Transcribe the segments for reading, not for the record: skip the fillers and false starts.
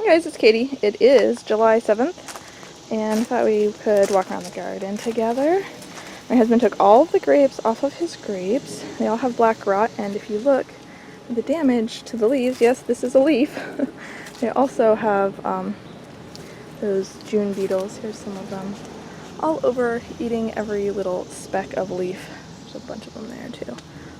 guys, it's Katie. It is July 7th, and I thought we could walk around the garden together. My husband took all of the grapes off of his grapes. They all have black rot, and if you look at the damage to the leaves, yes, this is a leaf. They also have those June beetles. Here's some of them. All over, eating every little speck of leaf. There's a bunch of them there too.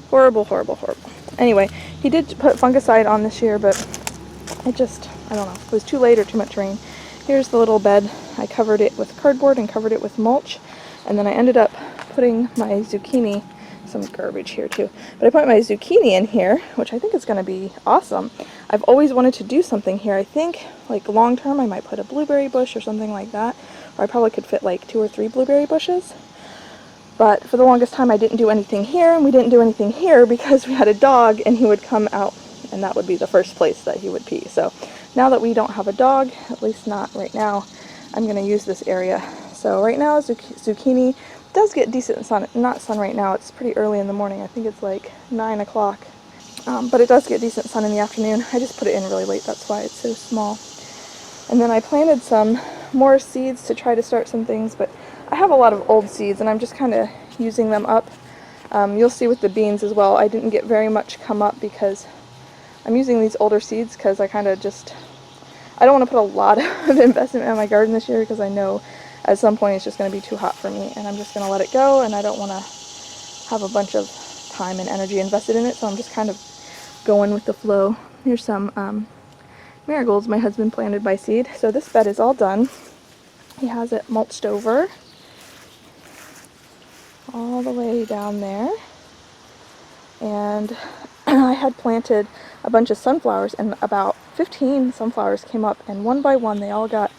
Horrible, horrible, horrible. Anyway, he did put fungicide on this year, but I don't know, it was too late or too much rain. Here's the little bed. I covered it with cardboard and covered it with mulch, and then I ended up putting my zucchini, some garbage here too, but I put my zucchini in here, which I think is going to be awesome. I've always wanted to do something here. I think, like, long term I might put a blueberry bush or something like that, or I probably could fit like 2 or 3 blueberry bushes. But for the longest time I didn't do anything here, and we didn't do anything here because we had a dog and he would come out and that would be the first place that he would pee. So now that we don't have a dog, at least not right now, I'm going to use this area. So right now zucchini does get decent sun. Not sun right now, it's pretty early in the morning. I think it's like 9 o'clock. But it does get decent sun in the afternoon. I just put it in really late, that's why it's so small. And then I planted some more seeds to try to start some things, but I have a lot of old seeds and I'm just kind of using them up. You'll see with the beans as well, I didn't get very much come up because I'm using these older seeds because I kind of I don't want to put a lot of investment in my garden this year because I know at some point it's just going to be too hot for me and I'm just going to let it go, and I don't want to have a bunch of time and energy invested in it, so I'm just kind of going with the flow. Here's some marigolds my husband planted by seed. So this bed is all done. He has it mulched over all the way down there, and I had planted a bunch of sunflowers, and about 15 sunflowers came up, and one by one they all got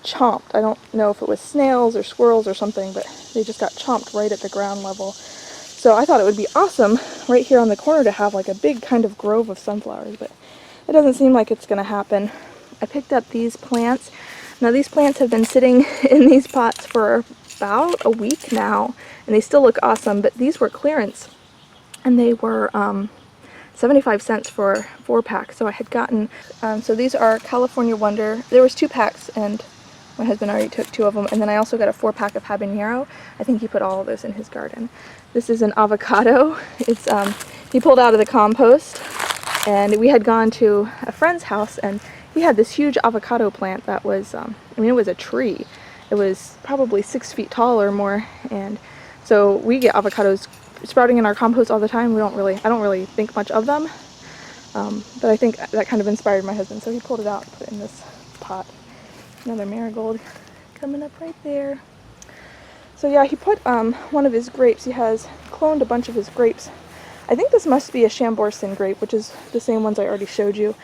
chomped. I don't know if it was snails or squirrels or something, but they just got chomped right at the ground level. So I thought it would be awesome right here on the corner to have like a big kind of grove of sunflowers, but it doesn't seem like it's going to happen. I picked up these plants. Now these plants have been sitting in these pots for about a week now, and they still look awesome, but these were clearance, and they were 75 cents for 4 packs. So I had gotten, so these are California Wonder. There was 2 packs, and my husband already took 2 of them, and then I also got a 4-pack of habanero. I think he put all of those in his garden. This is an avocado. It's he pulled out of the compost, and we had gone to a friend's house, and he had this huge avocado plant that was, I mean, it was a tree. It was probably 6 feet tall or more, and so we get avocados sprouting in our compost all the time. I don't really think much of them, but I think that kind of inspired my husband, so he pulled it out and put it in this pot. Another marigold coming up right there. So yeah, he put one of his grapes. He has cloned a bunch of his grapes. I think this must be a Chambourcin grape, which is the same ones I already showed you.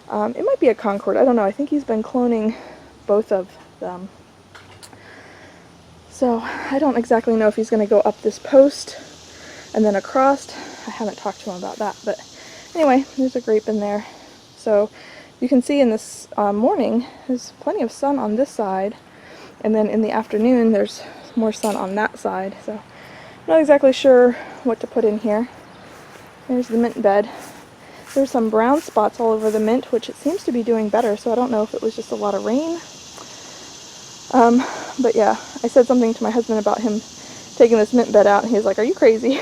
It might be a Concord, I don't know. I think he's been cloning both of them. So I don't exactly know if he's going to go up this post and then across. I haven't talked to him about that, but anyway, there's a grape in there. So you can see in this morning, there's plenty of sun on this side, and then in the afternoon there's more sun on that side. So I'm not exactly sure what to put in here. There's the mint bed. There's some brown spots all over the mint, which it seems to be doing better, so I don't know if it was just a lot of rain. But yeah, I said something to my husband about him taking this mint bed out, and he was like, "Are you crazy?"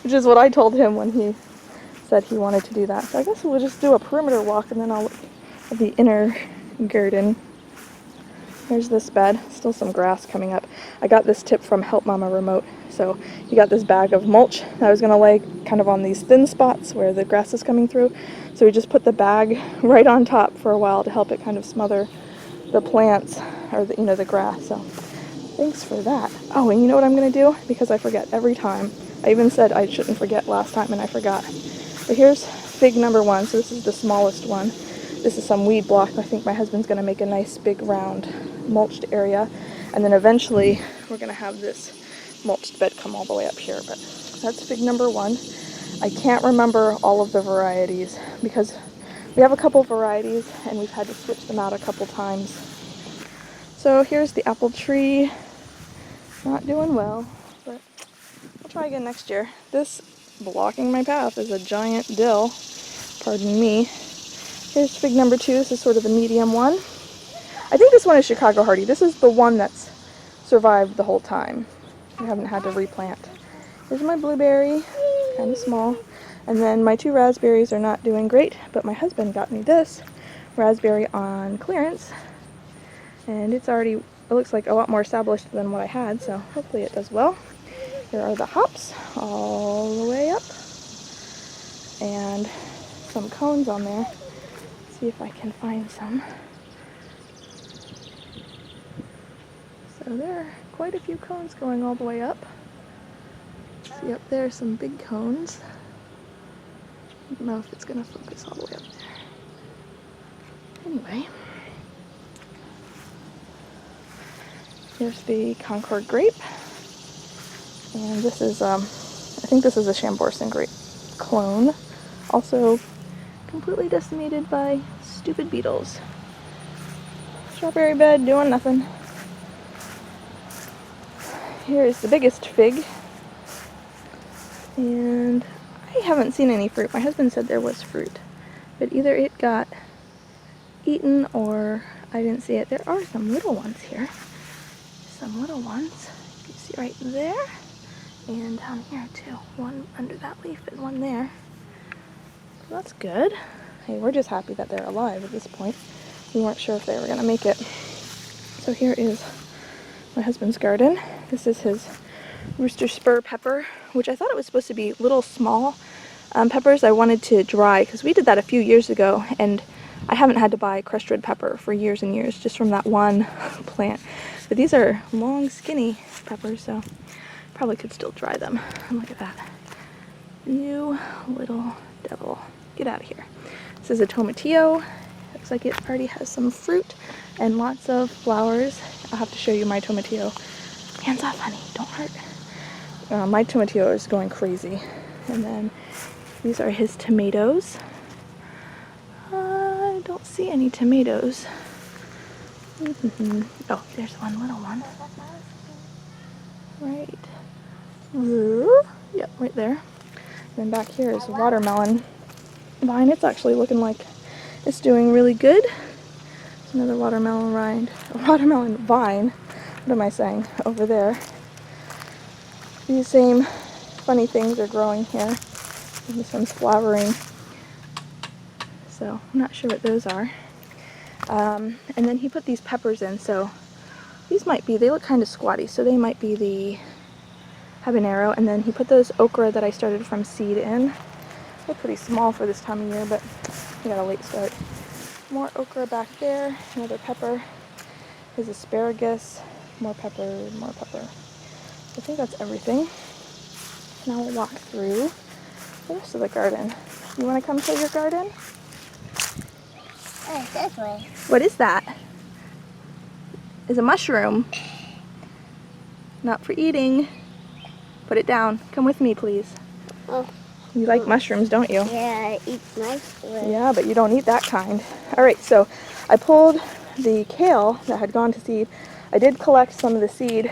Which is what I told him when he said he wanted to do that. So I guess we'll just do a perimeter walk, and then I'll look at the inner garden. There's this bed, still some grass coming up. I got this tip from Help Mama Remote. So he got this bag of mulch that I was going to lay kind of on these thin spots where the grass is coming through. So we just put the bag right on top for a while to help it kind of smother the plants, or the grass. So thanks for that. Oh, and you know what I'm going to do? Because I forget every time. I even said I shouldn't forget last time, and I forgot. But here's fig number 1. So this is the smallest one. This is some weed block. I think my husband's going to make a nice big round mulched area, and then eventually we're going to have this mulched bed come all the way up here. But that's fig number 1. I can't remember all of the varieties because we have a couple varieties and we've had to switch them out a couple times. So here's the apple tree. Not doing well, but I'll try again next year. This blocking my path is a giant dill, pardon me. Here's fig number 2. This is sort of the medium one. I think this one is Chicago Hardy. This is the one that's survived the whole time. I haven't had to replant. Here's my blueberry, kind of small. And then my 2 raspberries are not doing great, but my husband got me this raspberry on clearance. And it's already, it looks like a lot more established than what I had, so hopefully it does well. Here are the hops all the way up. And some cones on there. See if I can find some. So there are quite a few cones going all the way up. See up there, some big cones. I don't know if it's going to focus all the way up there. Anyway, here's the Concord grape. And this is, I think this is a Chambourcin grape clone. Also completely decimated by stupid beetles. Strawberry bed doing nothing. Here is the biggest fig. And I haven't seen any fruit. My husband said there was fruit. But either it got eaten or I didn't see it. There are some little ones here. Some little ones. You can see right there. And down here too. One under that leaf and one there. So that's good. Hey, we're just happy that they're alive at this point. We weren't sure if they were going to make it. So here is my husband's garden. This is his Rooster Spur pepper, which I thought it was supposed to be little small peppers I wanted to dry, because we did that a few years ago, and I haven't had to buy crushed red pepper for years and years, just from that one plant. But these are long, skinny peppers, so probably could still dry them. And look at that. You little devil. Get out of here. This is a Tomatillo. Looks like it already has some fruit and lots of flowers. I'll have to show you my Tomatillo. Hands off, honey. Don't hurt. My Tomatillo is going crazy. And then these are his tomatoes. I don't see any tomatoes. Oh, there's one little one. Right. Yep, right there. And then back here is a watermelon vine. It's actually looking like it's doing really good. There's another watermelon vine. What am I saying? Over there. These same funny things are growing here. This one's flowering. So I'm not sure what those are. And then he put these peppers in, so these might be, they look kind of squatty, so they might be the habanero. And then he put those okra that I started from seed in. They're pretty small for this time of year, but we got a late start. More okra back there, another pepper. There's asparagus, more pepper, more pepper. I think that's everything. Now we'll walk through the rest of the garden. You want to come show your garden? Oh, this way. What is that? It's a mushroom. Not for eating. Put it down. Come with me, please. Oh. You like mushrooms, don't you? Yeah, I eat mushrooms. Yeah, but you don't eat that kind. Alright, so I pulled the kale that had gone to seed. I did collect some of the seed,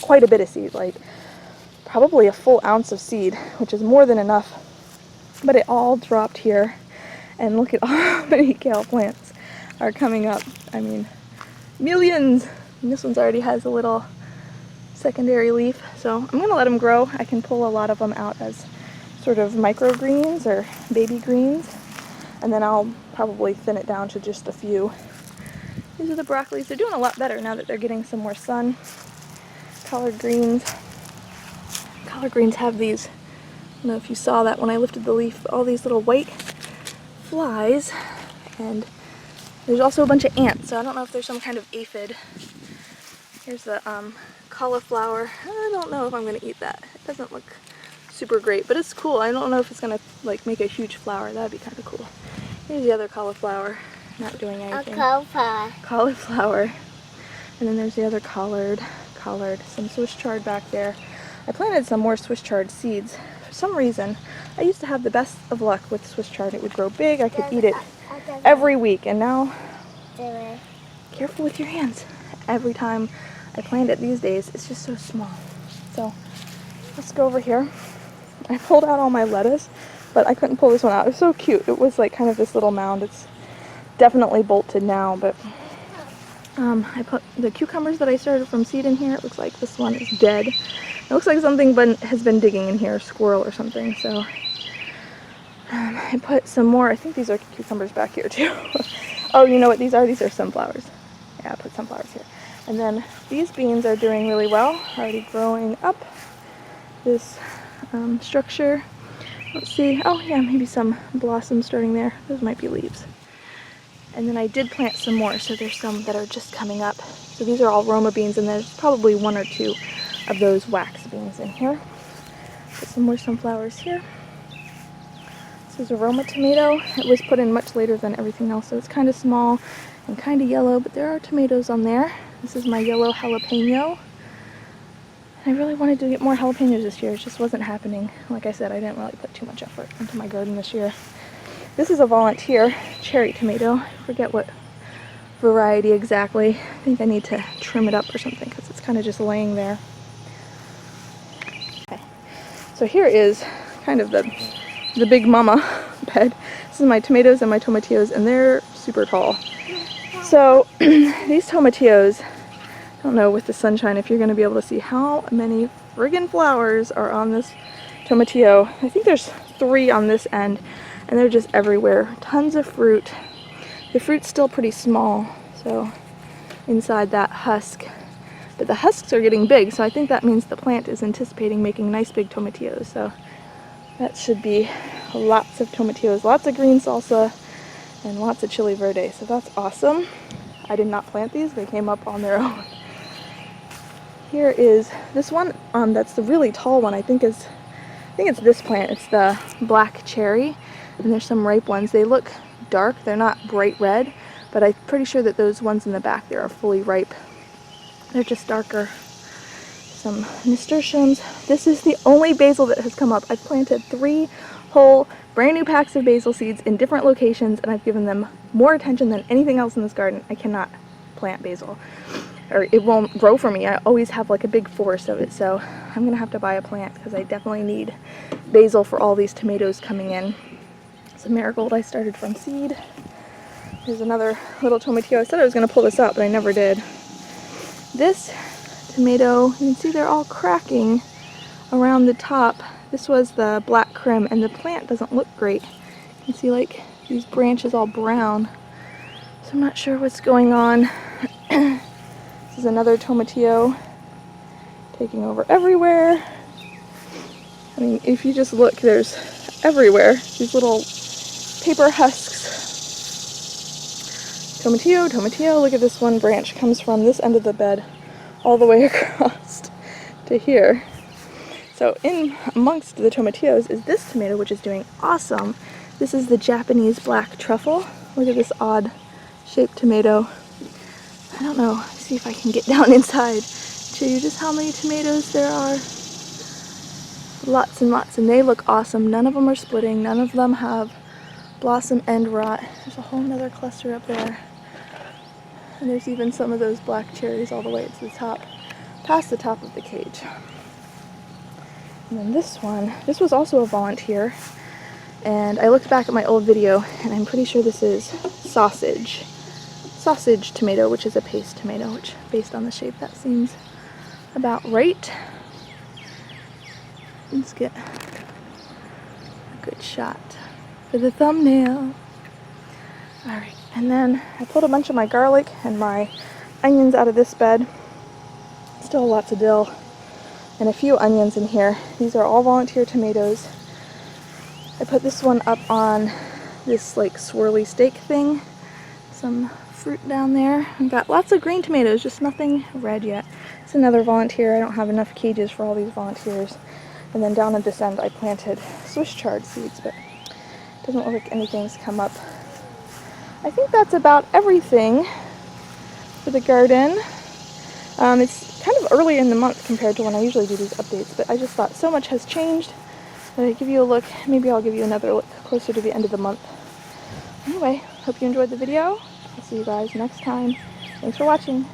quite a bit of seed, like probably a full ounce of seed, which is more than enough. But it all dropped here. And look at how many kale plants are coming up. I mean, millions! And this one's already has a little secondary leaf, so I'm going to let them grow. I can pull a lot of them out as sort of microgreens or baby greens, and then I'll probably thin it down to just a few. These are the broccolis. They're doing a lot better now that they're getting some more sun. Collard greens. Collard greens have these, I don't know if you saw that when I lifted the leaf, all these little white flies, and there's also a bunch of ants, so I don't know if there's some kind of aphid. Here's the cauliflower. I don't know if I'm going to eat that. It doesn't look super great, but it's cool. I don't know if it's going to like make a huge flower. That'd be kind of cool. Here's the other cauliflower, not doing anything. A cauliflower. Cauliflower. And then there's the other collard, some Swiss chard back there. I planted some more Swiss chard seeds. For some reason, I used to have the best of luck with Swiss chard. It would grow big. I could eat it every week, and now, careful with your hands. Every time I plant it these days, it's just so small. So let's go over here. I pulled out all my lettuce, but I couldn't pull this one out. It was so cute. It was like kind of this little mound. It's definitely bolted now, but I put the cucumbers that I started from seed in here. It looks like this one is dead. It looks like something has been digging in here, a squirrel or something, so I put some more. I think these are cucumbers back here too. Oh, you know what these are? These are sunflowers. Yeah, I put sunflowers here. And then these beans are doing really well, already growing up this structure. Let's see. Oh yeah, maybe some blossoms starting there. Those might be leaves. And then I did plant some more, so there's some that are just coming up. So these are all Roma beans, and there's probably 1 or 2 of those wax beans in here. Put some more sunflowers here. This is a Roma tomato. It was put in much later than everything else, so it's kind of small and kind of yellow, but there are tomatoes on there. This is my yellow jalapeno. I really wanted to get more jalapenos this year. It just wasn't happening. Like I said, I didn't really put too much effort into my garden this year. This is a volunteer cherry tomato. I forget what variety exactly. I think I need to trim it up or something because it's kind of just laying there. Okay. So here is kind of the big mama bed. This is my tomatoes and my tomatillos, and they're super tall. So these tomatillos, I don't know with the sunshine if you're going to be able to see how many friggin' flowers are on this tomatillo. I think there's 3 on this end, and they're just everywhere. Tons of fruit. The fruit's still pretty small, so inside that husk. But the husks are getting big, so I think that means the plant is anticipating making nice big tomatillos. So that should be lots of tomatillos, lots of green salsa, and lots of chili verde. So that's awesome. I did not plant these, they came up on their own. Here is this one, that's the really tall one. I think it's this plant. It's the black cherry, and there's some ripe ones. They look dark, they're not bright red, but I'm pretty sure that those ones in the back there are fully ripe. They're just darker. Some nasturtiums. This is the only basil that has come up. I've planted 3 whole brand new packs of basil seeds in different locations, and I've given them more attention than anything else in this garden. I cannot plant basil, or it won't grow for me. I always have like a big forest of it, so I'm gonna have to buy a plant because I definitely need basil for all these tomatoes coming in. It's a marigold I started from seed. Here's another little tomatillo. I said I was gonna pull this out, but I never did. This tomato, you can see they're all cracking around the top. This was the black creme, and the plant doesn't look great. You can see like these branches all brown, so I'm not sure what's going on. This is another tomatillo taking over everywhere. I mean, if you just look, there's everywhere these little paper husks. Tomatillo, tomatillo. Look at this one branch comes from this end of the bed all the way across to here. So in amongst the tomatillos is this tomato, which is doing awesome. This is the Japanese black truffle. Look at this odd shaped tomato. I don't know, see if I can get down inside, show you just how many tomatoes there are. Lots and lots, and they look awesome. None of them are splitting, none of them have blossom end rot. There's a whole nother cluster up there. And there's even some of those black cherries all the way to the top, past the top of the cage. And then this one, this was also a volunteer, and I looked back at my old video, and I'm pretty sure this is sausage tomato, which is a paste tomato, which based on the shape that seems about right. Let's get a good shot for the thumbnail. Alright, and then I pulled a bunch of my garlic and my onions out of this bed. Still lots of dill and a few onions in here. These are all volunteer tomatoes. I put this one up on this like swirly stake thing. Some fruit down there. I've got lots of green tomatoes, just nothing red yet. It's another volunteer. I don't have enough cages for all these volunteers. And then down at this end I planted Swiss chard seeds, but it doesn't look like anything's come up. I think that's about everything for the garden. It's kind of early in the month compared to when I usually do these updates, but I just thought so much has changed that I'd give you a look. Maybe I'll give you another look closer to the end of the month. Anyway, hope you enjoyed the video. I'll see you guys next time. Thanks for watching.